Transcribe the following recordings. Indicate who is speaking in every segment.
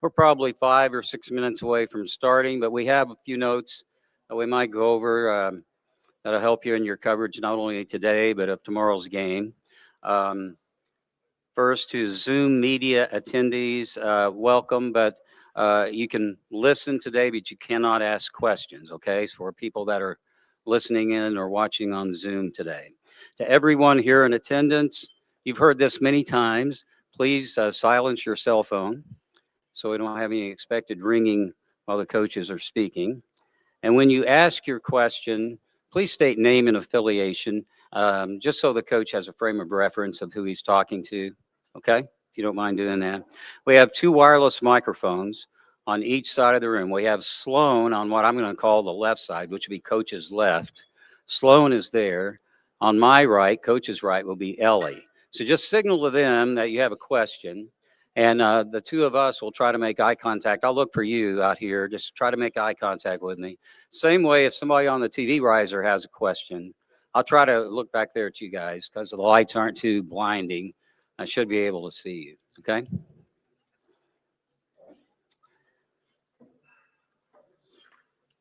Speaker 1: We're probably 5 or 6 minutes away from starting, but we have a few notes that we might go over that'll help you in your coverage, not only today, but of tomorrow's game. First, to Zoom media attendees, welcome, but you can listen today, but you cannot ask questions, okay? So for people that are listening in or watching on Zoom today. To everyone here in attendance, you've heard this many times, please silence your cell phone so we don't have any expected ringing while the coaches are speaking. And when you ask your question, please state name and affiliation, just so the coach has a frame of reference of who he's talking to, okay? If you don't mind doing that. We have 2 wireless microphones on each side of the room. We have Sloan on what I'm going to call the left side, which will be coach's left. Sloan is there. On my right, coach's right, will be Ellie. So just signal to them that you have a question, and the 2 of us will try to make eye contact. I'll look for you out here. Just try to make eye contact with me. Same way, if somebody on the TV riser has a question, I'll try to look back there at you guys because the lights aren't too blinding. I should be able to see you, okay?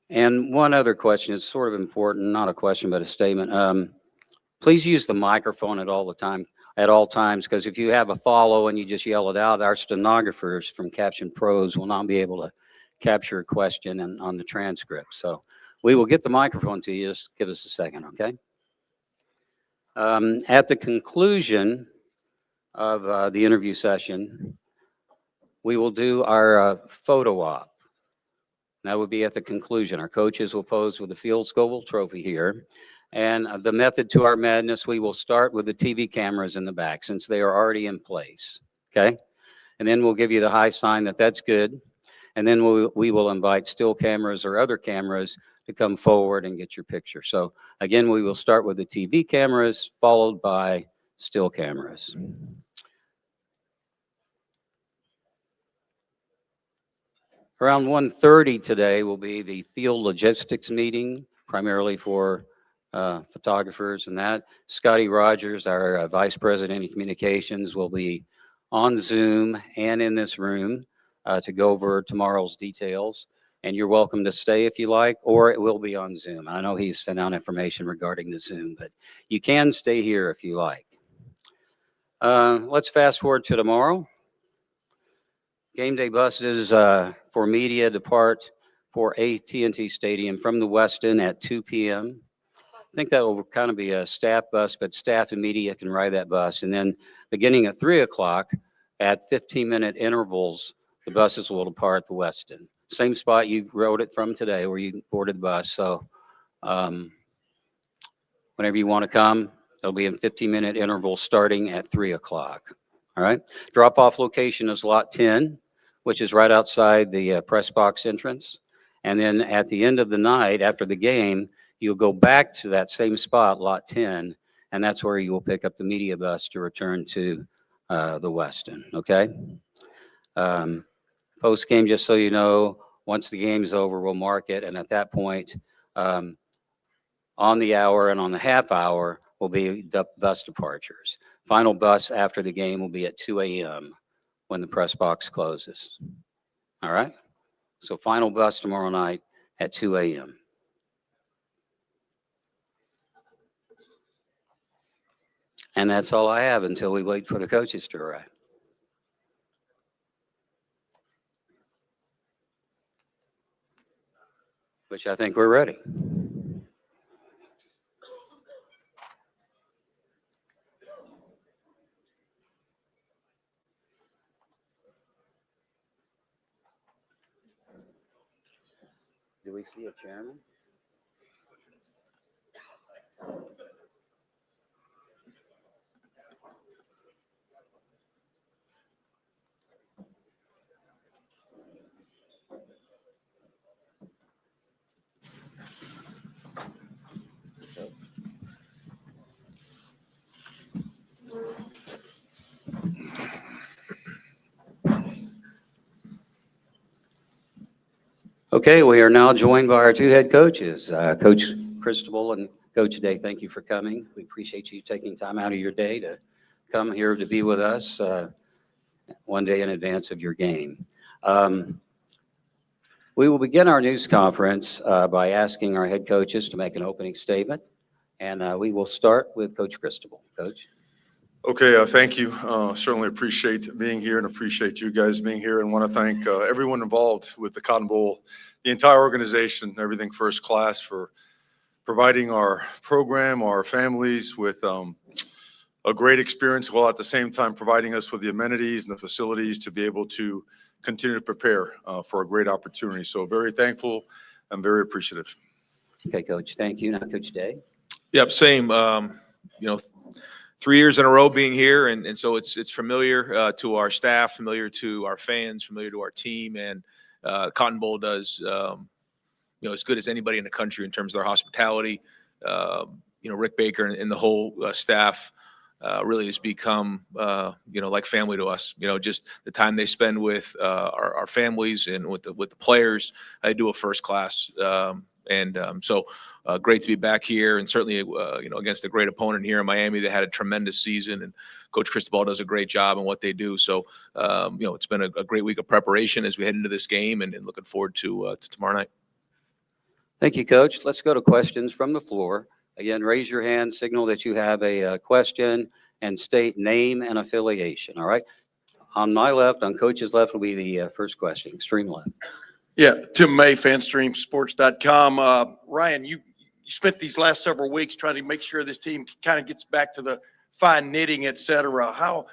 Speaker 1: And one other question, it's sort of important, not a question, but a statement. Please use the microphone at all times, because if you have a follow and you just yell it out, our stenographers from Caption Pros will not be able to capture a question on the transcript. So we will get the microphone to you. Just give us a second, okay? At the conclusion of the interview session, we will do our photo op. That would be at the conclusion. Our coaches will pose with the Field Scoville Trophy here. And the method to our madness, we will start with the TV cameras in the back since they are already in place, okay? And then we'll give you the high sign that that's good. And then we will invite still cameras or other cameras to come forward and get your picture. So again, we will start with the TV cameras followed by still cameras. Around 1:30 today will be the field logistics meeting, primarily for photographers and that. Scotty Rogers, our Vice President of Communications, will be on Zoom and in this room to go over tomorrow's details. And you're welcome to stay if you like, or it will be on Zoom. I know he's sent out information regarding the Zoom, but you can stay here if you like. Let's fast forward to tomorrow. Game day buses for media depart for AT&T Stadium from the Westin at 2 p.m. I think that will kind of be a staff bus, but staff and media can ride that bus. And then beginning at 3 o'clock at 15-minute intervals, the buses will depart the Westin. Same spot you rode it from today where you boarded the bus. So whenever you want to come, it'll be in 15-minute intervals starting at 3 o'clock. All right. Drop-off location is lot 10, which is right outside the press box entrance. And then at the end of the night, after the game, you'll go back to that same spot, lot 10, and that's where you will pick up the media bus to return to the Westin, okay? Post-game, just so you know, once the game's over, we'll mark it, and at that point, on the hour and on the half hour will be bus departures. Final bus after the game will be at 2 a.m. when the press box closes. All right? So final bus tomorrow night at 2 a.m. And that's all I have until we wait for the coaches to arrive. Which I think we're ready. Do we see a chairman? Okay, we are now joined by our 2 head coaches, Coach Cristobal and Coach Day. Thank you for coming. We appreciate you taking time out of your day to come here to be with us one day in advance of your game. We will begin our news conference by asking our head coaches to make an opening statement, and we will start with Coach Cristobal. Coach.
Speaker 2: Okay, thank you. Certainly appreciate being here and appreciate you guys being here, and want to thank everyone involved with the Cotton Bowl, the entire organization, everything first class, for providing our program, our families with a great experience, while at the same time providing us with the amenities and the facilities to be able to continue to prepare for a great opportunity. So very thankful and very appreciative.
Speaker 1: Okay, Coach, thank you. Now, Coach Day.
Speaker 3: Yep, same. 3 years in a row being here, and so it's familiar to our staff, familiar to our fans, familiar to our team, and Cotton Bowl does as good as anybody in the country in terms of their hospitality. Rick Baker and the whole staff really has become like family to us. Just the time they spend with our families and with the players, I do a first class. So great to be back here, and certainly against a great opponent here in Miami. They had a tremendous season, and Coach Cristobal does a great job in what they do. So it's been a great week of preparation as we head into this game, and looking forward to tomorrow night.
Speaker 1: Thank you, Coach. Let's go to questions from the floor. Again, raise your hand, signal that you have a question, and state name and affiliation. All right. On my left, on Coach's left, will be the first question. Extreme left.
Speaker 4: Yeah, Tim May, FanstreamSports.com. Ryan, you spent these last several weeks trying to make sure this team kind of gets back to the fine knitting, et cetera. How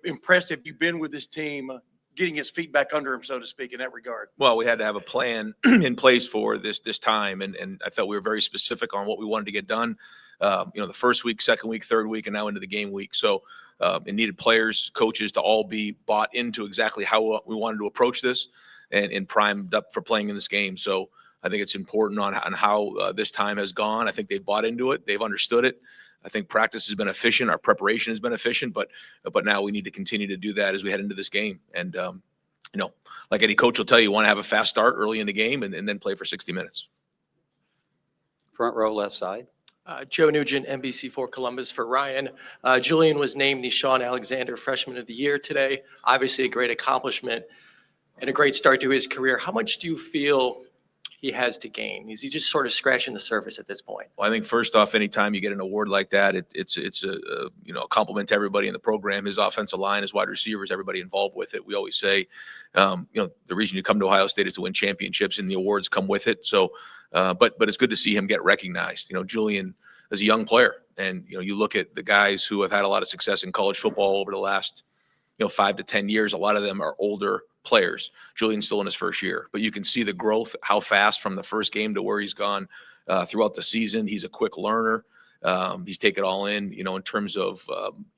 Speaker 4: impressed have you been with this team getting its feet back under him, so to speak, in that regard?
Speaker 3: Well, we had to have a plan in place for this time, and I felt we were very specific on what we wanted to get done. The first week, second week, third week, and now into the game week. So it needed players, coaches to all be bought into exactly how we wanted to approach this, and primed up for playing in this game. So I think it's important on how this time has gone. I think they've bought into it. They've understood it. I think practice has been efficient. Our preparation has been efficient, but now we need to continue to do that as we head into this game. And, like any coach will tell you, want to have a fast start early in the game and then play for 60 minutes.
Speaker 1: Front row, left side.
Speaker 5: Joe Nugent, NBC4 Columbus for Ryan. Julian was named the Sean Alexander Freshman of the Year today. Obviously a great accomplishment and a great start to his career. How much do you feel he has to gain? Is he just sort of scratching the surface at this point?
Speaker 3: Well, I think first off, anytime you get an award like that, it's a compliment to everybody in the program, his offensive line, his wide receivers, everybody involved with it. We always say, the reason you come to Ohio State is to win championships, and the awards come with it. So, but it's good to see him get recognized. Julian is a young player, and you look at the guys who have had a lot of success in college football over the last 5 to 10 years. A lot of them are older players. Julian's still in his first year, but you can see the growth, how fast from the first game to where he's gone throughout the season. He's a quick learner. He's taken it all in, in terms of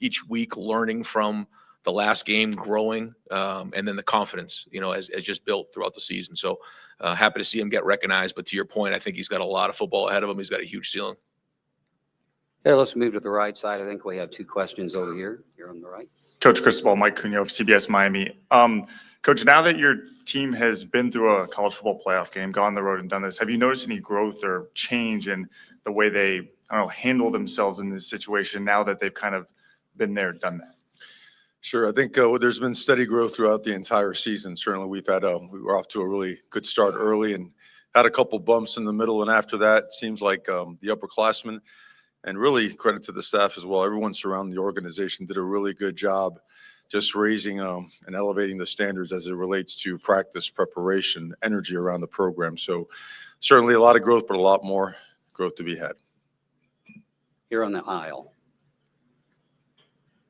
Speaker 3: each week learning from the last game, growing, and then the confidence, as just built throughout the season. So happy to see him get recognized. But to your point, I think he's got a lot of football ahead of him. He's got a huge ceiling.
Speaker 1: Okay, let's move to the right side. I think we have two questions over here. Here on the right.
Speaker 6: Coach Cristobal, Mike Cunha of CBS Miami. Coach, now that your team has been through a college football playoff game, gone on the road and done this, have you noticed any growth or change in the way they, handle themselves in this situation now that they've kind of been there, done that?
Speaker 2: Sure. I think there's been steady growth throughout the entire season. Certainly we were off to a really good start early and had a couple bumps in the middle. And after that, it seems like the upperclassmen, and really credit to the staff as well, everyone surrounding the organization did a really good job just raising and elevating the standards as it relates to practice, preparation, energy around the program. So certainly a lot of growth, but a lot more growth to be had.
Speaker 1: Here on the aisle.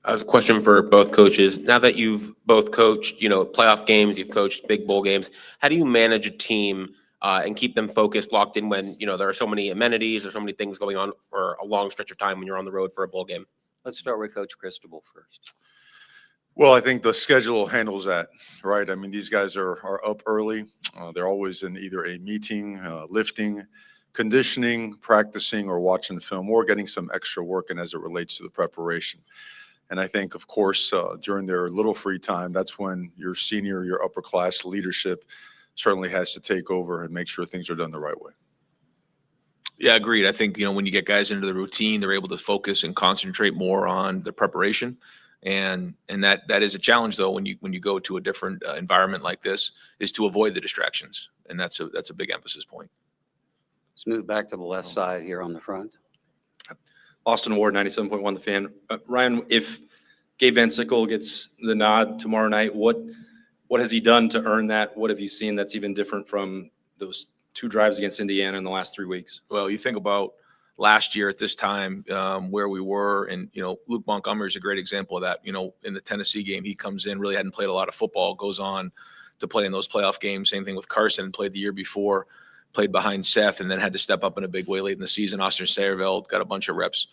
Speaker 7: I was a question for both coaches. Now that you've both coached, playoff games, you've coached big bowl games, how do you manage a team and keep them focused, locked in when, there are so many amenities or so many things going on for a long stretch of time when you're on the road for a bowl game?
Speaker 1: Let's start with Coach Cristobal first.
Speaker 2: Well, I think the schedule handles that, right? I mean, these guys are up early. They're always in either a meeting, lifting, conditioning, practicing, or watching film, or getting some extra work in as it relates to the preparation. And I think, of course, during their little free time, that's when your senior, your upper class leadership certainly has to take over and make sure things are done the right way.
Speaker 3: Yeah, agreed. I think, when you get guys into the routine, they're able to focus and concentrate more on the preparation. And that is a challenge though, when you go to a different environment like this, is to avoid the distractions. And that's a big emphasis point.
Speaker 1: Let's move back to the left side here on the front.
Speaker 8: Austin Ward, 97.1 The Fan. Ryan, if Gabe Van Sickle gets the nod tomorrow night, what has he done to earn that? What have you seen that's even different from those 2 drives against Indiana in the last 3 weeks?
Speaker 3: Well, you think about last year at this time, where we were, and, Luke Montgomery is a great example of that. In the Tennessee game, he comes in, really hadn't played a lot of football, goes on to play in those playoff games. Same thing with Carson, played the year before, played behind Seth, and then had to step up in a big way late in the season. Austin Sayerveld got a bunch of reps,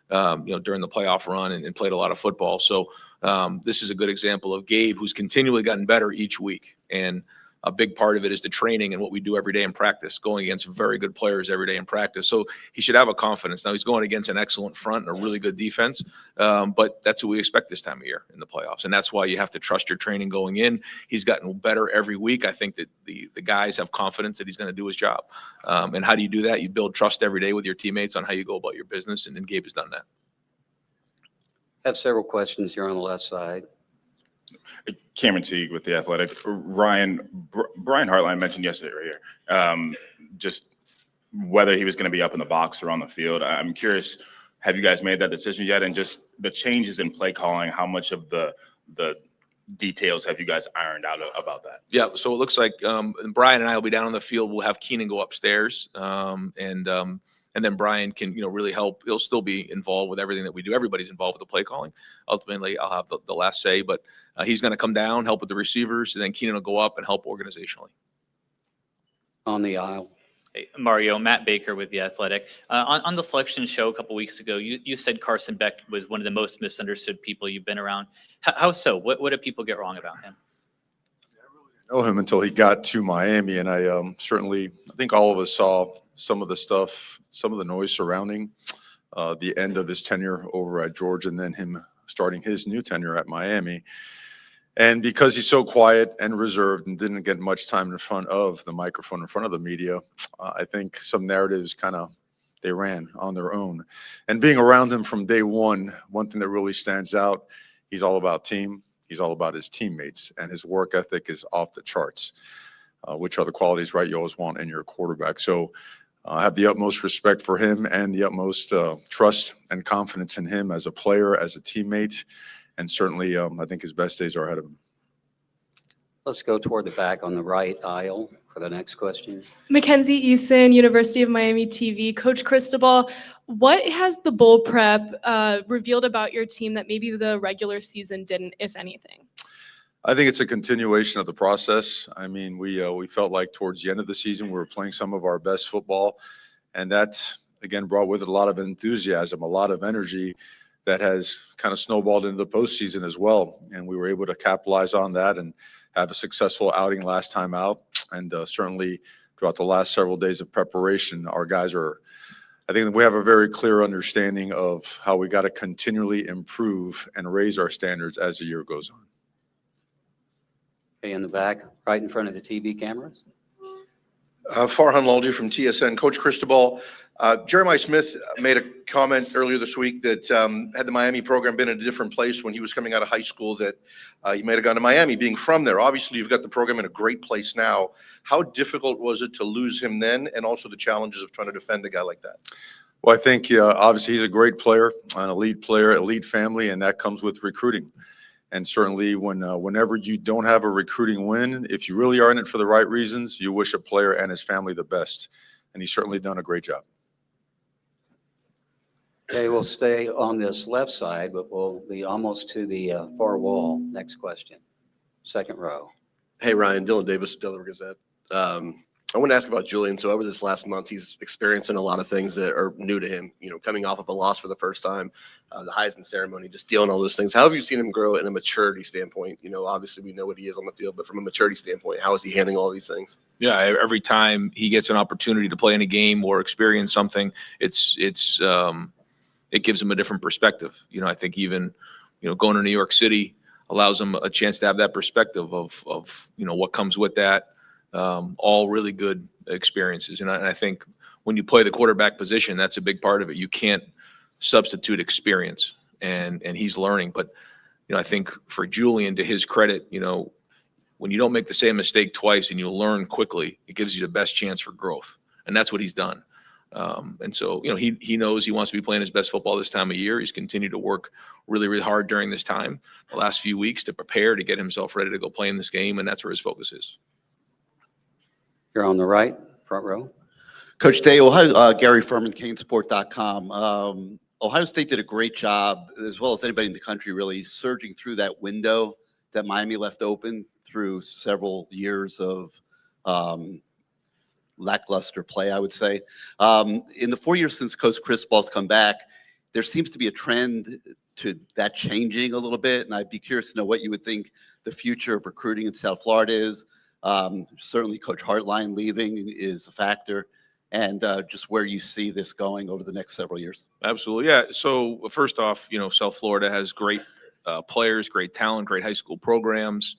Speaker 3: during the playoff run and played a lot of football. So this is a good example of Gabe, who's continually gotten better each week. And a big part of it is the training and what we do every day in practice, going against very good players every day in practice. So he should have a confidence. Now he's going against an excellent front and a really good defense, but that's what we expect this time of year in the playoffs. And that's why you have to trust your training going in. He's gotten better every week. I think that the guys have confidence that he's going to do his job. And how do you do that? You build trust every day with your teammates on how you go about your business. And then Gabe has done that.
Speaker 1: I have several questions here on the left side.
Speaker 9: Cameron Teague with The Athletic. Ryan, Brian Hartline mentioned yesterday right here, just whether he was going to be up in the box or on the field. I'm curious, have you guys made that decision yet? And just the changes in play calling, how much of the details have you guys ironed out about that?
Speaker 3: Yeah, so it looks like Brian and I will be down on the field. We'll have Keenan go upstairs, and then Brian can, really help. He'll still be involved with everything that we do. Everybody's involved with the play calling. Ultimately, I'll have the last say, but he's going to come down, help with the receivers, and then Keenan will go up and help organizationally.
Speaker 1: On the aisle.
Speaker 10: Hey, Mario, Matt Baker with The Athletic. On the selection show a couple weeks ago, you said Carson Beck was one of the most misunderstood people you've been around. How so? What did people get wrong about him?
Speaker 2: Know him until he got to Miami, and I think all of us saw some of the stuff, some of the noise surrounding the end of his tenure over at Georgia, and then him starting his new tenure at Miami. And because he's so quiet and reserved and didn't get much time in front of the microphone, in front of the media, I think some narratives they ran on their own. And being around him from day one thing that really stands out, he's all about team. He's all about his teammates, and his work ethic is off the charts, which are the qualities, right, you always want in your quarterback. So I have the utmost respect for him and the utmost trust and confidence in him as a player, as a teammate, and certainly I think his best days are ahead of him.
Speaker 1: Let's go toward the back on the right aisle for the next question.
Speaker 11: Mackenzie Eason, University of Miami TV. Coach Cristobal, what has the bowl prep revealed about your team that maybe the regular season didn't, if anything?
Speaker 2: I think it's a continuation of the process. I mean, we felt like towards the end of the season, we were playing some of our best football, and that, again, brought with it a lot of enthusiasm, a lot of energy that has kind of snowballed into the postseason as well. And we were able to capitalize on that and have a successful outing last time out. And certainly throughout the last several days of preparation, our guys I think we have a very clear understanding of how we got to continually improve and raise our standards as the year goes on.
Speaker 1: Okay, in the back, right in front of the TV cameras.
Speaker 4: Farhan Lalji from TSN. Coach Cristobal, Jeremiah Smith made a comment earlier this week that had the Miami program been in a different place when he was coming out of high school, that he might have gone to Miami, being from there. Obviously, you've got the program in a great place now. How difficult was it to lose him then, and also the challenges of trying to defend a guy like that?
Speaker 2: Well, I think obviously he's a great player, an elite player, elite family, and that comes with recruiting. And certainly whenever you don't have a recruiting win, if you really are in it for the right reasons, you wish a player and his family the best. And he's certainly done a great job.
Speaker 1: Okay, we'll stay on this left side, but we'll be almost to the far wall. Next question. Second row.
Speaker 12: Hey, Ryan, Dylan Davis, Delaware Gazette. I want to ask about Julian. So over this last month, he's experiencing a lot of things that are new to him, coming off of a loss for the first time, the Heisman ceremony, just dealing all those things. How have you seen him grow in a maturity standpoint? Obviously we know what he is on the field, but from a maturity standpoint, how is he handling all these things? Yeah,
Speaker 3: every time he gets an opportunity to play in a game or experience something, it gives him a different perspective. I think even, going to New York City allows him a chance to have that perspective of what comes with that. All really good experiences. And I think when you play the quarterback position, that's a big part of it. You can't substitute experience, and he's learning. But I think for Julian, to his credit, when you don't make the same mistake twice and you learn quickly, it gives you the best chance for growth. And that's what he's done. And so, he knows he wants to be playing his best football this time of year. He's continued to work really, really hard during this time, the last few weeks, to prepare to get himself ready to go play in this game. And that's where his focus is.
Speaker 1: You're on the right, front row.
Speaker 13: Coach Day, Gary Furman, canesport.com. Ohio State did a great job, as well as anybody in the country, really surging through that window that Miami left open through several years of lackluster play, I would say. In the 4 years since Coach Cristobal's come back, there seems to be a trend to that changing a little bit, and I'd be curious to know what you would think the future of recruiting in South Florida is. Certainly Coach Hartline leaving is a factor, and just where you see this going over the next several years.
Speaker 3: Absolutely. Yeah. So first off, South Florida has great players, great talent, great high school programs.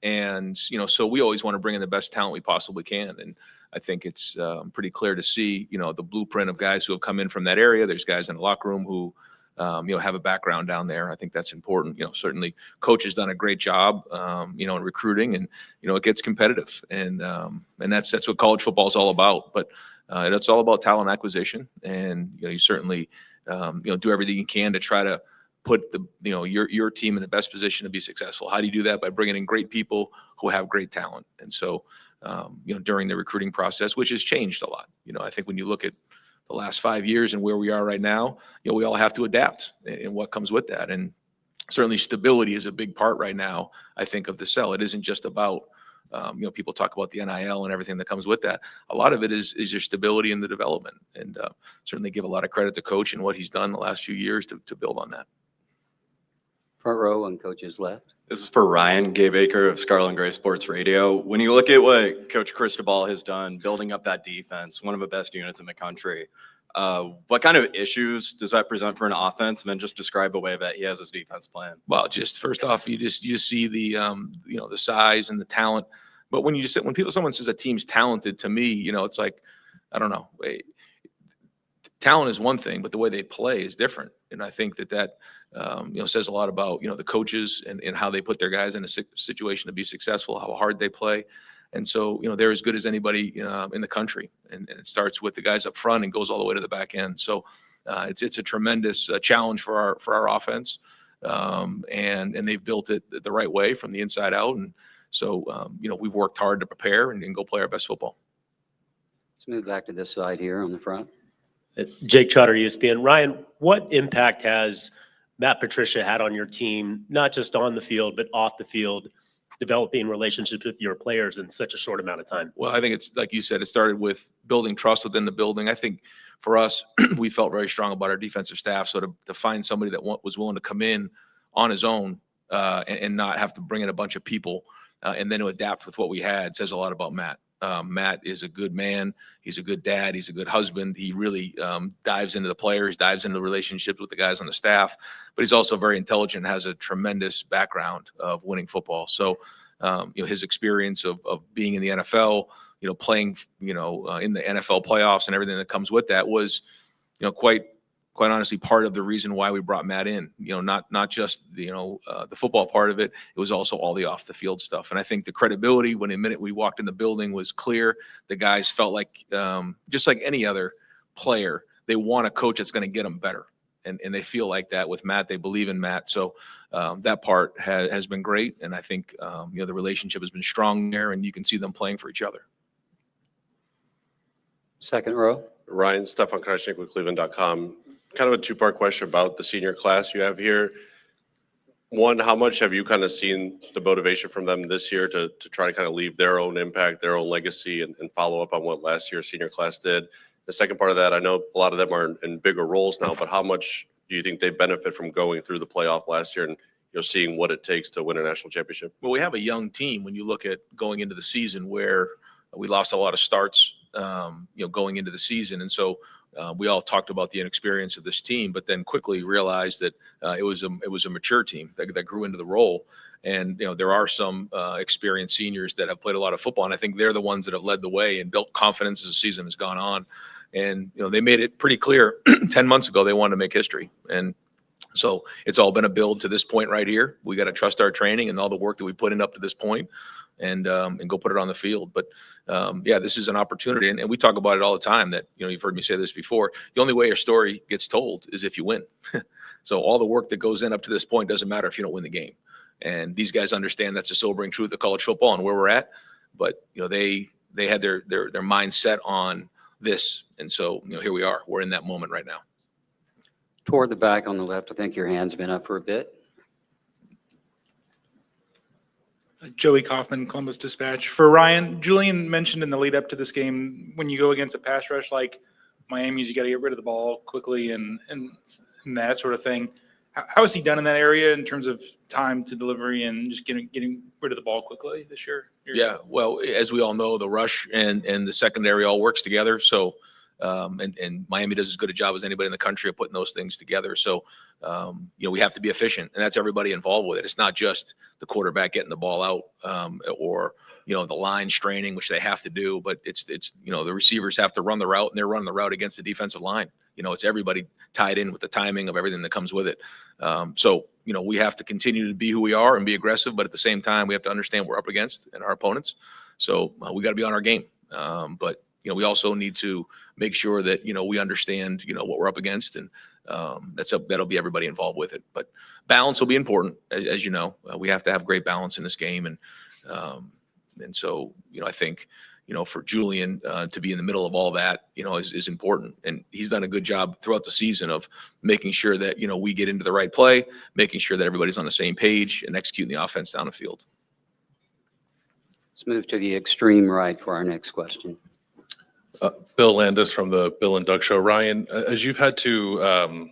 Speaker 3: And, so we always want to bring in the best talent we possibly can. And I think it's pretty clear to see, the blueprint of guys who have come in from that area. There's guys in the locker room who, have a background down there. I think that's important. Certainly Coach has done a great job, in recruiting, and, it gets competitive, and that's what college football is all about. But it's all about talent acquisition, and, you certainly, do everything you can to try to put your team in the best position to be successful. How do you do that? By bringing in great people who have great talent. And so, during the recruiting process, which has changed a lot, I think when you look at the last 5 years and where we are right now, we all have to adapt in what comes with that. And certainly stability is a big part right now, I think, of the sell. It isn't just about, people talk about the NIL and everything that comes with that. A lot of it is your stability in the development, and certainly give a lot of credit to Coach and what he's done the last few years to build on that.
Speaker 1: Front row on Coach's left.
Speaker 14: This is for Ryan, Gabe Baker of Scarlet and Gray Sports Radio. When you look at what Coach Cristobal has done, building up that defense, one of the best units in the country, what kind of issues does that present for an offense? And then just describe the way that he has his defense plan.
Speaker 3: Well, just first off, you just see the the size and the talent. But when someone says a team's talented, to me, it's like, I don't know. Talent is one thing, but the way they play is different. And I think that says a lot about, the coaches and how they put their guys in a situation to be successful, how hard they play. And so, they're as good as anybody in the country. And it starts with the guys up front and goes all the way to the back end. So it's a tremendous challenge for our offense. And they've built it the right way from the inside out. And so, we've worked hard to prepare and go play our best football.
Speaker 1: Let's move back to this side here on the front.
Speaker 15: Jake Trotter, ESPN. Ryan, what impact has Matt Patricia had on your team, not just on the field, but off the field, developing relationships with your players in such a short amount of time?
Speaker 3: Well, I think it's like you said, it started with building trust within the building. I think for us, we felt very strong about our defensive staff. So to find somebody that was willing to come in on his own and not have to bring in a bunch of people and then to adapt with what we had says a lot about Matt. Matt is a good man. He's a good dad. He's a good husband. He really dives into the players, dives into the relationships with the guys on the staff, but he's also very intelligent, has a tremendous background of winning football. So, his experience of being in the NFL, playing, in the NFL playoffs and everything that comes with that was, quite honestly, part of the reason why we brought Matt in, not just, the football part of it. It was also all the off the field stuff. And I think the credibility when the minute we walked in the building was clear. The guys felt like, just like any other player, they want a coach that's going to get them better. And they feel like that with Matt. They believe in Matt. So that part has been great. And I think, the relationship has been strong there, and you can see them playing for each other.
Speaker 1: Second row.
Speaker 16: Ryan, Stefan Krajnik with Cleveland.com. Kind of a two-part question about the senior class you have here. One, how much have you kind of seen the motivation from them this year to try to kind of leave their own impact, their own legacy, and follow up on what last year's senior class did? The second part of that, I know a lot of them are in bigger roles now, but how much do you think they benefit from going through the playoff last year and seeing what it takes to win a national championship?
Speaker 3: Well, we have a young team when you look at going into the season where we lost a lot of starts, going into the season. And so we all talked about the inexperience of this team, but then quickly realized that it was a mature team that grew into the role. And, there are some experienced seniors that have played a lot of football, and I think they're the ones that have led the way and built confidence as the season has gone on. And, they made it pretty clear 10 months ago they wanted to make history. And So it's all been a build to this point right here. We got to trust our training and all the work that we put in up to this point, and go put it on the field. But yeah, this is an opportunity, and we talk about it all the time. That you've heard me say this before. The only way your story gets told is if you win. So all the work that goes in up to this point doesn't matter if you don't win the game. And these guys understand that's a sobering truth of college football and where we're at. But they had their mind set on this, and so here we are. We're in that moment right now.
Speaker 1: Toward the back on the left, I think your hand's been up for a bit.
Speaker 17: Joey Kaufman, Columbus Dispatch. For Ryan, Julian mentioned in the lead up to this game, when you go against a pass rush like Miami's, you got to get rid of the ball quickly and that sort of thing. How has he done in that area in terms of time to delivery and just getting rid of the ball quickly this year?
Speaker 3: Yeah, well, as we all know, the rush and the secondary all works together. So, and Miami does as good a job as anybody in the country of putting those things together. So, we have to be efficient, and that's everybody involved with it. It's not just the quarterback getting the ball out, or the line straining, which they have to do, but it's the receivers have to run the route, and they're running the route against the defensive line. It's everybody tied in with the timing of everything that comes with it. So, we have to continue to be who we are and be aggressive, but at the same time, we have to understand what we're up against and our opponents. So we got to be on our game. But, we also need to make sure that, we understand, what we're up against, and that'll be everybody involved with it. But balance will be important, as you know. We have to have great balance in this game. And so, I think, for Julian to be in the middle of all that, is important. And he's done a good job throughout the season of making sure that, we get into the right play, making sure that everybody's on the same page and executing the offense down the field.
Speaker 1: Let's move to the extreme right for our next question.
Speaker 18: Bill Landis from the Bill and Doug Show. Ryan, as you've had to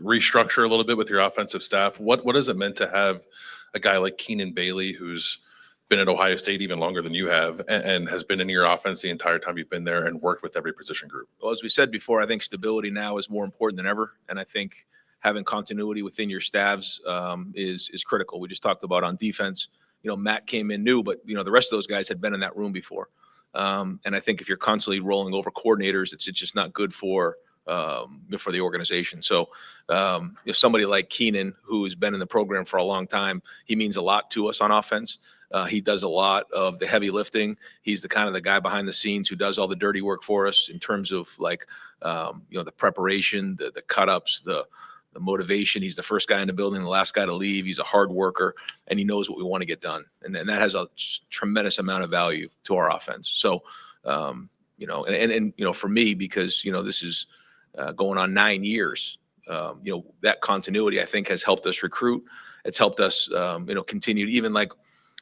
Speaker 18: restructure a little bit with your offensive staff, what has it meant to have a guy like Keenan Bailey, who's been at Ohio State even longer than you have, and has been in your offense the entire time you've been there and worked with every position group?
Speaker 3: Well, as we said before, I think stability now is more important than ever. And I think having continuity within your staffs is critical. We just talked about on defense, Matt came in new, but, the rest of those guys had been in that room before. And I think if you're constantly rolling over coordinators, it's just not good for the organization. So if somebody like Keenan, who's been in the program for a long time, he means a lot to us on offense. He does a lot of the heavy lifting. He's the guy behind the scenes who does all the dirty work for us in terms of the preparation, the cut-ups, the motivation. He's the first guy in the building, the last guy to leave. He's a hard worker, and he knows what we want to get done. And that has a tremendous amount of value to our offense. So, for me, because, this is going on 9 years, that continuity, I think, has helped us recruit. It's helped us, continue to even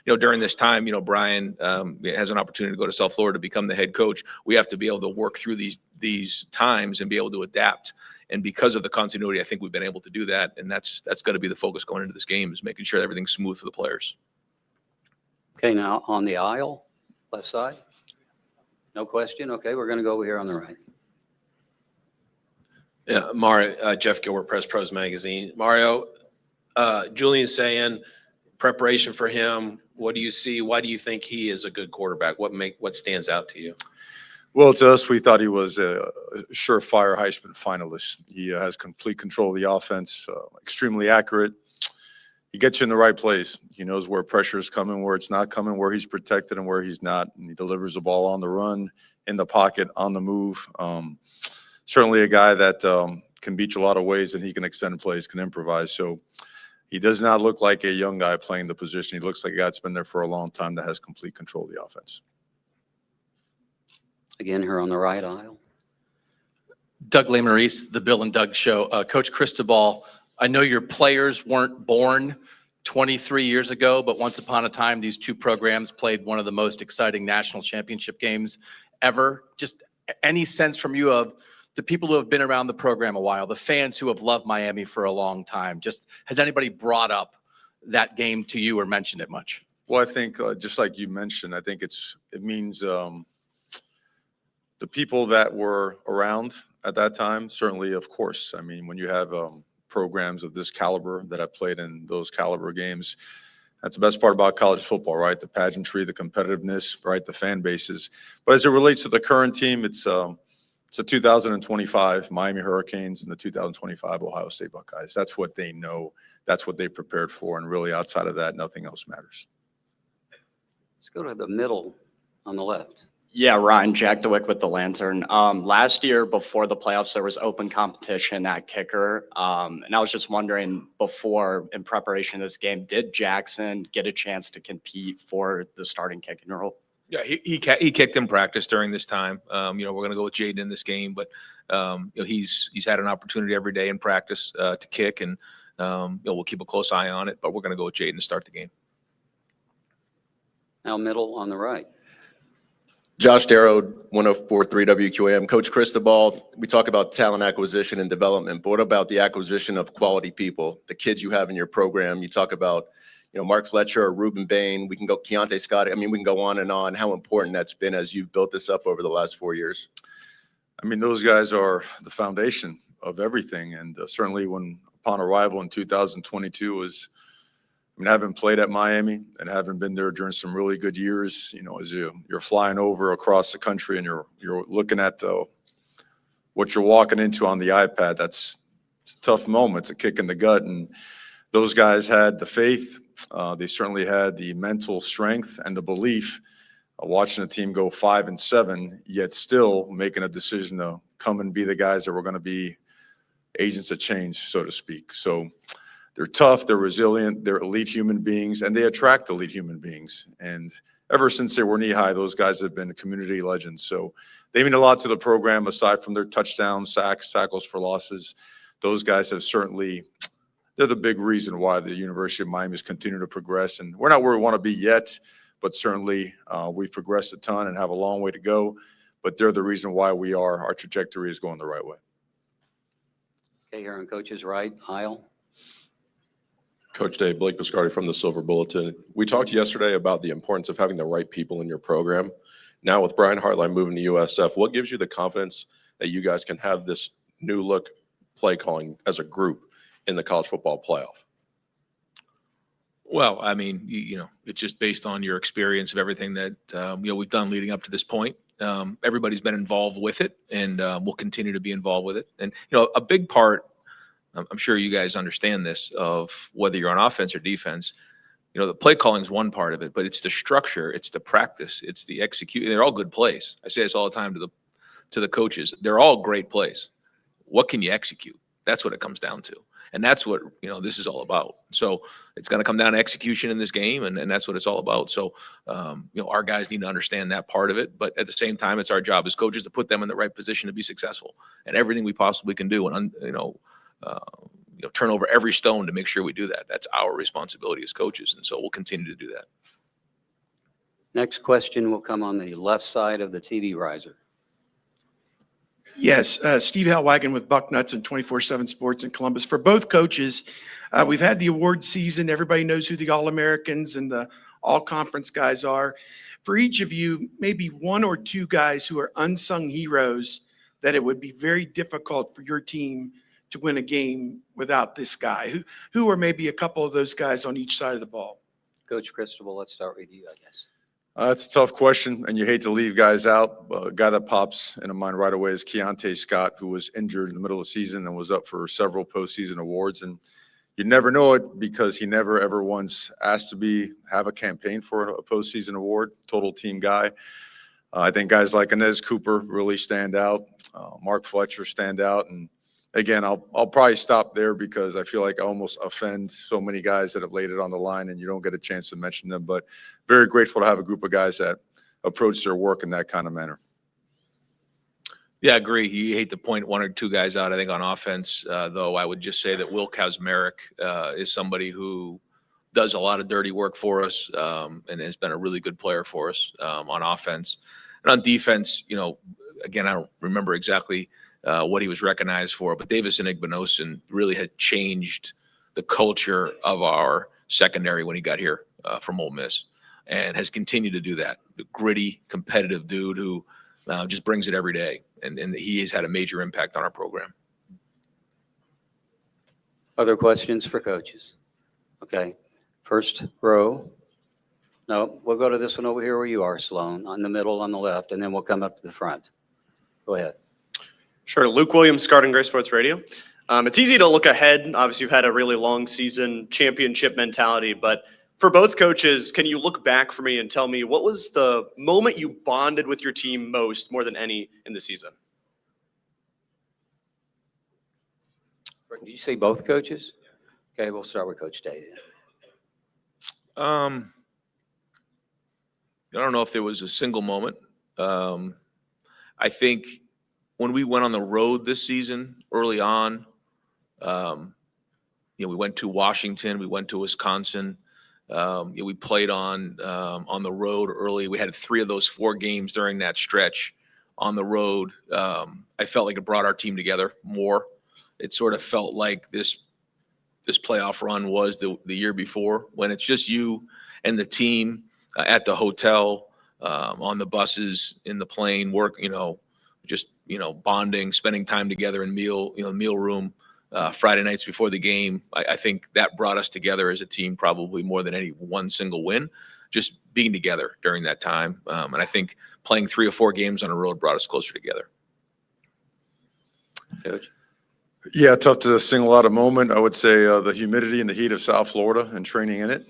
Speaker 3: during this time, Brian has an opportunity to go to South Florida to become the head coach. We have to be able to work through these times and be able to adapt. And because of the continuity, I think we've been able to do that. And that's got to be the focus going into this game, is making sure everything's smooth for the players.
Speaker 1: Okay, now on the aisle, left side. No question. Okay, we're going to go over here on the right.
Speaker 19: Yeah, Mario, Jeff Gilbert, Press Pros Magazine. Mario, Julian Sayin, preparation for him. What do you see? Why do you think he is a good quarterback? What stands out to you?
Speaker 2: Well, to us, we thought he was a surefire Heisman finalist. He has complete control of the offense, extremely accurate. He gets you in the right place. He knows where pressure is coming, where it's not coming, where he's protected and where he's not. And he delivers the ball on the run, in the pocket, on the move. Certainly a guy that can beat you a lot of ways, and he can extend plays, can improvise. So he does not look like a young guy playing the position. He looks like a guy that's been there for a long time that has complete control of the offense.
Speaker 1: Again, here on the right aisle.
Speaker 20: Doug Maurice, the Bill and Doug Show. Coach Cristobal, I know your players weren't born 23 years ago, but once upon a time, these two programs played one of the most exciting national championship games ever. Just any sense from you of the people who have been around the program a while, the fans who have loved Miami for a long time? Just has anybody brought up that game to you or mentioned it much?
Speaker 2: Well, I think just like you mentioned, I think it means the people that were around at that time, certainly, of course. I mean, when you have programs of this caliber that have played in those caliber games, that's the best part about college football, right? The pageantry, the competitiveness, right? The fan bases. But as it relates to the current team, it's It's the 2025 Miami Hurricanes and the 2025 Ohio State Buckeyes. That's what they know. That's what they prepared for. And really outside of that, nothing else matters.
Speaker 1: Let's go to the middle on the left.
Speaker 21: Yeah, Ryan, Jack DeWick with the Lantern. Last year before the playoffs, there was open competition at kicker. And I was just wondering before, in preparation of this game, did Jackson get a chance to compete for the starting kicking role?
Speaker 3: Yeah, he kicked in practice during this time. We're going to go with Jaden in this game, but he's had an opportunity every day in practice to kick, and we'll keep a close eye on it. But we're going to go with Jaden to start the game.
Speaker 1: Now middle on the right.
Speaker 22: Josh Darrow, 104.3 WQAM. Coach Cristobal, we talk about talent acquisition and development, but what about the acquisition of quality people, the kids you have in your program? You talk about, Mark Fletcher or Reuben, Bain. We can go Keontae Scott. I mean, we can go on and on. How important that's been as you've built this up over the last 4 years.
Speaker 2: I mean, those guys are the foundation of everything. And certainly upon arrival in 2022 having played at Miami and having been there during some really good years, as you're flying over across the country and you're looking at what you're walking into on the iPad, it's a tough moment. It's a kick in the gut. And those guys had the faith. They certainly had the mental strength and the belief watching a team go 5-7, yet still making a decision to come and be the guys that were going to be agents of change, so to speak. So they're tough, they're resilient, they're elite human beings, and they attract elite human beings. And ever since they were knee-high, those guys have been community legends. So they mean a lot to the program, aside from their touchdowns, sacks, tackles for losses. Those guys have certainly, they're the big reason why the University of Miami has continued to progress. And we're not where we want to be yet, but certainly we've progressed a ton and have a long way to go. But they're the reason why our trajectory is going the right way.
Speaker 1: Okay, here on Coach's right aisle.
Speaker 23: Coach Dave, Blake Biscardi from the Silver Bulletin. We talked yesterday about the importance of having the right people in your program. Now with Brian Hartline moving to USF, what gives you the confidence that you guys can have this new look play calling as a group in the college football playoff?
Speaker 3: Well, I mean, it's just based on your experience of everything that we've done leading up to this point. Everybody's been involved with it, and we'll continue to be involved with it. And a big part, I'm sure you guys understand this, of whether you're on offense or defense, the play calling is one part of it, but it's the structure, it's the practice, it's the execution. They're all good plays. I say this all the time to the coaches. They're all great plays. What can you execute? That's what it comes down to. And that's what, this is all about. So it's going to come down to execution in this game, and that's what it's all about. So, our guys need to understand that part of it. But at the same time, it's our job as coaches to put them in the right position to be successful, and everything we possibly can do. And, turn over every stone to make sure we do that. That's our responsibility as coaches. And so we'll continue to do that.
Speaker 1: Next question will come on the left side of the TV riser.
Speaker 4: Yes, Steve Halwagon with Bucknuts and 24/7 Sports in Columbus. For both coaches, we've had the award season. Everybody knows who the All-Americans and the All-Conference guys are. For each of you, maybe one or two guys who are unsung heroes that it would be very difficult for your team to win a game without this guy. Who are maybe a couple of those guys on each side of the ball?
Speaker 1: Coach Cristobal, let's start with you, I guess.
Speaker 2: That's a tough question, and you hate to leave guys out. A guy that pops into mind right away is Keontae Scott, who was injured in the middle of the season and was up for several postseason awards. And you never know it because he never, ever once asked to have a campaign for a postseason award, total team guy. I think guys like Inez Cooper really stand out. Mark Fletcher stand out. And again, I'll probably stop there because I feel like I almost offend so many guys that have laid it on the line and you don't get a chance to mention them. But very grateful to have a group of guys that approach their work in that kind of manner.
Speaker 3: Yeah, I agree. You hate to point one or two guys out. I think on offense, though, I would just say that Will Kazmarek is somebody who does a lot of dirty work for us and has been a really good player for us on offense. And on defense, again, I don't remember exactly what he was recognized for, but Davis Igbinosun really had changed the culture of our secondary when he got here from Ole Miss, and has continued to do that. The gritty, competitive dude who just brings it every day, and he has had a major impact on our program.
Speaker 1: Other questions for coaches? Okay, first row. No, we'll go to this one over here where you are, Sloan, on the middle on the left, and then we'll come up to the front. Go ahead.
Speaker 5: Sure. Luke Williams, Garden Gray Sports Radio. It's easy to look ahead. Obviously, you've had a really long season, championship mentality, but for both coaches, can you look back for me and tell me what was the moment you bonded with your team most, more than any, in the season?
Speaker 1: Did you say both coaches? Okay, we'll start with Coach Tate.
Speaker 3: I don't know if there was a single moment. I think when we went on the road this season, early on, we went to Washington, we went to Wisconsin. We played on the road early. We had 3 of those 4 games during that stretch on the road. I felt like it brought our team together more. It sort of felt like this playoff run was the year before, when it's just you and the team at the hotel, on the buses, in the plane, bonding, spending time together in meal room, Friday nights before the game. I think that brought us together as a team probably more than any one single win, just being together during that time. And I think playing 3 or 4 games on the road brought us closer together.
Speaker 1: Coach?
Speaker 2: Yeah, tough to single out a moment. I would say the humidity and the heat of South Florida and training in it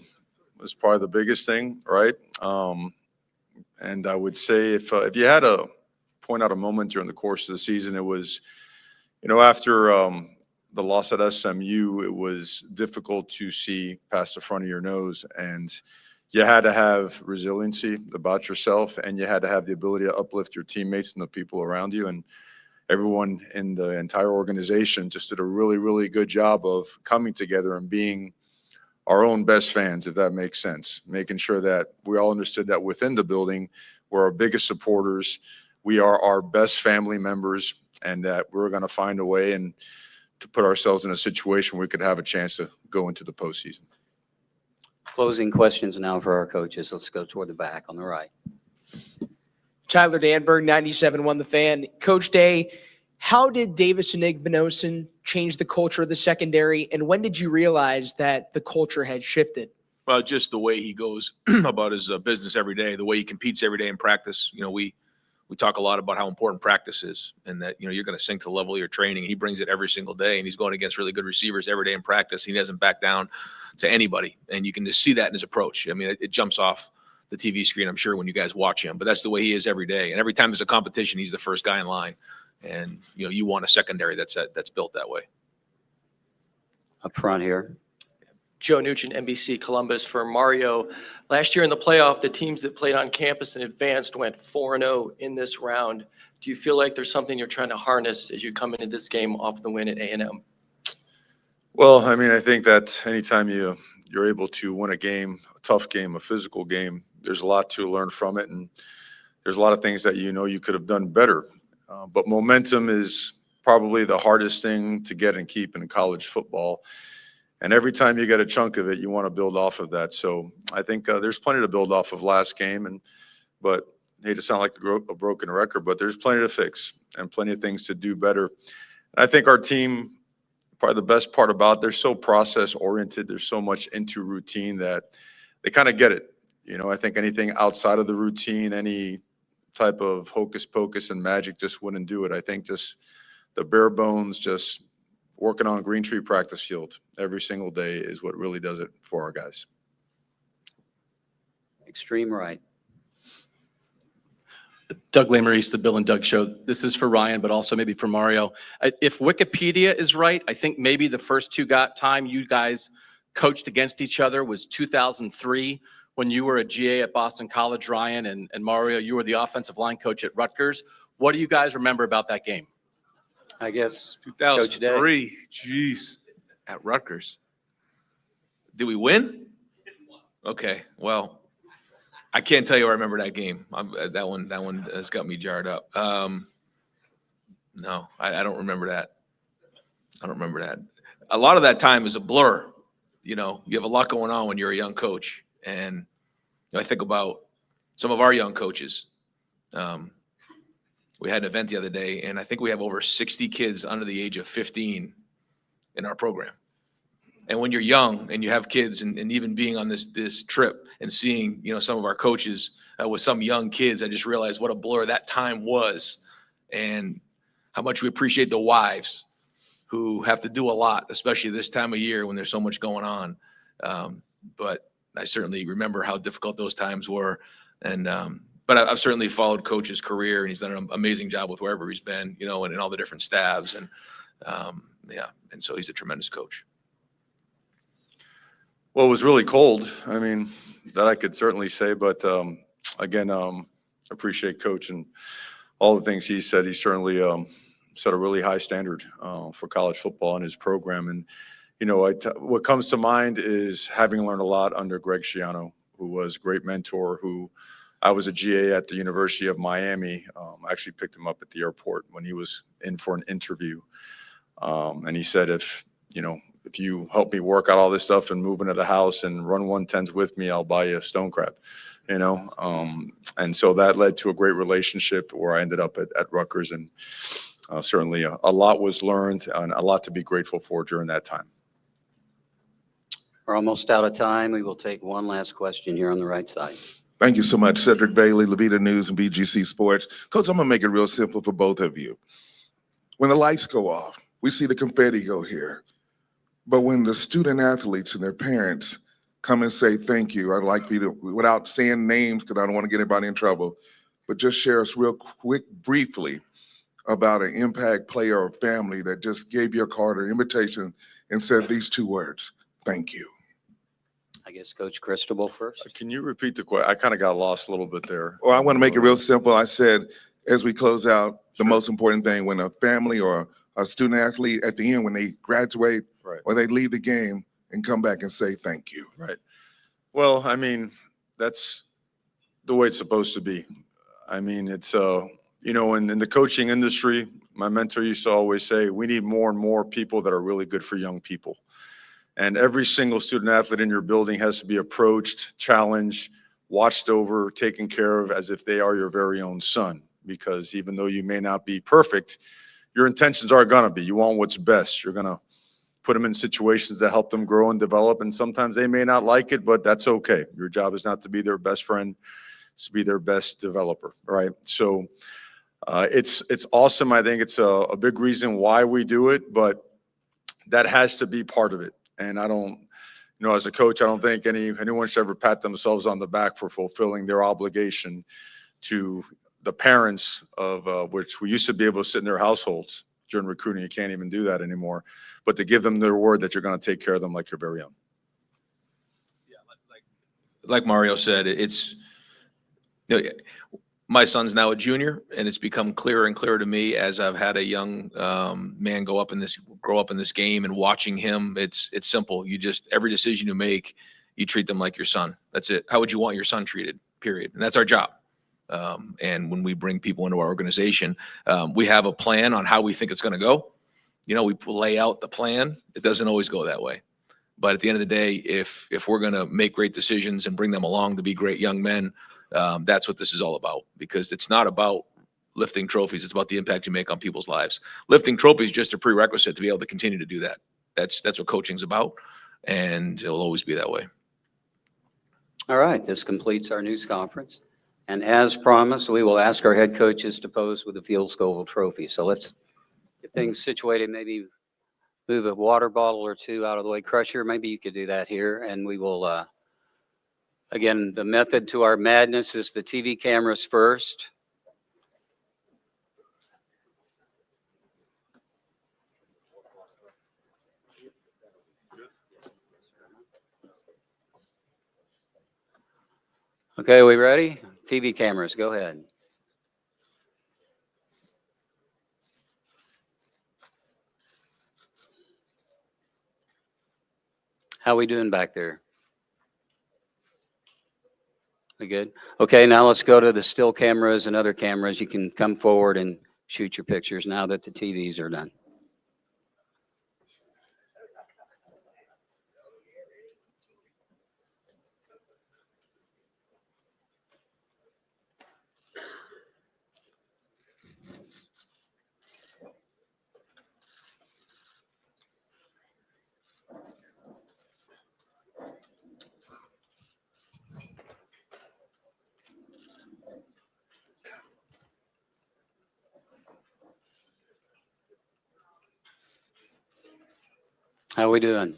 Speaker 2: was probably the biggest thing, right? And I would say if you had to point out a moment during the course of the season, it was, after the loss at SMU, it was difficult to see past the front of your nose, and you had to have resiliency about yourself, and you had to have the ability to uplift your teammates and the people around you. And everyone in the entire organization just did a really, really good job of coming together and being our own best fans, if that makes sense, making sure that we all understood that within the building, we're our biggest supporters, we are our best family members, and that we're going to find a way and to put ourselves in a situation where we could have a chance to go into the postseason.
Speaker 1: Closing questions now for our coaches. Let's go toward the back on the right.
Speaker 6: Tyler Danberg, 97.1 The Fan. Coach Day, how did Davis and Igbinosun change the culture of the secondary, and when did you realize that the culture had shifted?
Speaker 3: Well, just the way he goes about his business every day, the way he competes every day in practice. We talk a lot about how important practice is, and that you're going to sink to the level of your training. He brings it every single day, and he's going against really good receivers every day in practice. He doesn't back down to anybody, and you can just see that in his approach. I mean, it jumps off the TV screen, I'm sure, when you guys watch him, but that's the way he is every day. And every time there's a competition, he's the first guy in line. And you want a secondary that's built that way.
Speaker 1: Up front here.
Speaker 7: Joe Nugent, NBC Columbus. For Mario, last year in the playoff, the teams that played on campus and advanced went 4-0 in this round. Do you feel like there's something you're trying to harness as you come into this game off the win at A&M?
Speaker 2: Well, I mean, I think that anytime you're able to win a game, a tough game, a physical game, there's a lot to learn from it, and there's a lot of things that you could have done better. But momentum is probably the hardest thing to get and keep in college football. And every time you get a chunk of it, you want to build off of that. So I think there's plenty to build off of last game. But I hate to sound like a broken record, but there's plenty to fix and plenty of things to do better. And I think our team, probably the best part about it, they're so process oriented. There's so much into routine that they kind of get it. I think anything outside of the routine, any type of hocus pocus and magic just wouldn't do it. I think just the bare bones, just working on Green Tree practice field every single day is what really does it for our guys.
Speaker 1: Extreme right.
Speaker 20: Doug Maurice, the Bill and Doug Show. This is for Ryan, but also maybe for Mario. If Wikipedia is right, I think maybe the first time you guys coached against each other was 2003 when you were a GA at Boston College, Ryan, and Mario, you were the offensive line coach at Rutgers. What do you guys remember about that game?
Speaker 1: I guess
Speaker 3: 2003. Jeez, at Rutgers. Did we win? Okay, well, I can't tell you I remember that game. That one has got me jarred up. No, I don't remember that. I don't remember that. A lot of that time is a blur. You have a lot going on when you're a young coach. And I think about some of our young coaches. We had an event the other day, and I think we have over 60 kids under the age of 15 in our program. And when you're young and you have kids, and even being on this trip and seeing some of our coaches with some young kids, I just realized what a blur that time was. And how much we appreciate the wives who have to do a lot, especially this time of year when there's so much going on. But I certainly remember how difficult those times were. And but I've certainly followed Coach's career, and he's done an amazing job with wherever he's been, you know, and all the different staffs. And yeah, and so he's a tremendous coach.
Speaker 2: Well, it was really cold. I mean, that I could certainly say, but again, appreciate Coach and all the things he said. He certainly set a really high standard for college football and his program. And, you know, what comes to mind is having learned a lot under Greg Schiano, who was a great mentor, who I was a GA at the University of Miami. I actually picked him up at the airport when he was in for an interview. And he said, if you help me work out all this stuff and move into the house and run 110s with me, I'll buy you a stone crab, you know? And so that led to a great relationship where I ended up at Rutgers, and certainly a lot was learned and a lot to be grateful for during that time.
Speaker 1: We're almost out of time. We will take one last question here on the right side.
Speaker 8: Thank you so much. Cedric Bailey, Levita News and BGC Sports. Coach, I'm going to make it real simple for both of you. When the lights go off, we see the confetti go here. But when the student athletes and their parents come and say thank you, I'd like for you to, without saying names because I don't want to get anybody in trouble, but just share us real quick, briefly, about an impact player or family that just gave you a card or invitation and said these two words, thank you.
Speaker 1: I guess Coach Cristobal first.
Speaker 2: Can you repeat the question? I kind of got lost a little bit there.
Speaker 8: Well, I want to make it real simple. I said, as we close out, the most important thing when a family or a student athlete at the end, when they graduate or they leave the game and come back and say thank you.
Speaker 2: Right. Well, I mean, that's the way it's supposed to be. I mean, it's, you know, in the coaching industry, my mentor used to always say, we need more and more people that are really good for young people. And every single student athlete in your building has to be approached, challenged, watched over, taken care of as if they are your very own son. Because even though you may not be perfect, your intentions are going to be. You want what's best. You're going to put them in situations that help them grow and develop. And sometimes they may not like it, but that's okay. Your job is not to be their best friend. It's to be their best developer, right? So it's awesome. I think it's a big reason why we do it, but that has to be part of it. And I don't, you know, as a coach, I don't think anyone should ever pat themselves on the back for fulfilling their obligation to the parents of which we used to be able to sit in their households during recruiting. You can't even do that anymore, but to give them their word that you're going to take care of them like your very own.
Speaker 3: Yeah, like Mario said, it's, you know, my son's now a junior, and it's become clearer and clearer to me as I've had a young man grow up in this game, and watching him. It's simple. You just, every decision you make, you treat them like your son. That's it. How would you want your son treated? Period. And that's our job. And when we bring people into our organization, we have a plan on how we think it's going to go. You know, we lay out the plan. It doesn't always go that way. But at the end of the day, if we're going to make great decisions and bring them along to be great young men, that's what this is all about. Because it's not about lifting trophies. It's about the impact you make on people's lives. Lifting trophies is just a prerequisite to be able to continue to do that. That's what coaching's about, and it will always be that way.
Speaker 1: All right, this completes our news conference. And as promised, we will ask our head coaches to pose with the Field Scoville Trophy. So let's get things situated, maybe move a water bottle or two out of the way. Crusher, maybe you could do that here. And we will, again, the method to our madness is the TV cameras first. Okay, are we ready? TV cameras, go ahead. How we doing back there? We good? Okay, now let's go to the still cameras and other cameras. You can come forward and shoot your pictures now that the TVs are done. How we doing?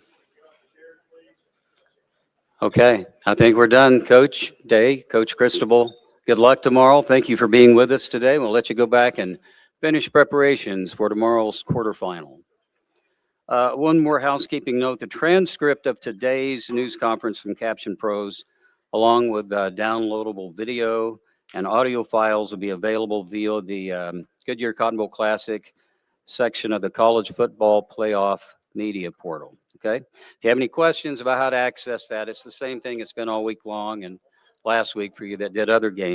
Speaker 1: Okay, I think we're done, Coach Day, Coach Cristobal. Good luck tomorrow. Thank you for being with us today. We'll let you go back and finish preparations for tomorrow's quarterfinal. One more housekeeping note. The transcript of today's news conference from Caption Pros, along with downloadable video and audio files, will be available via the Goodyear Cotton Bowl Classic section of the College Football Playoff Media Portal. Okay. If you have any questions about how to access that, it's the same thing it's been all week long and last week for you that did other games.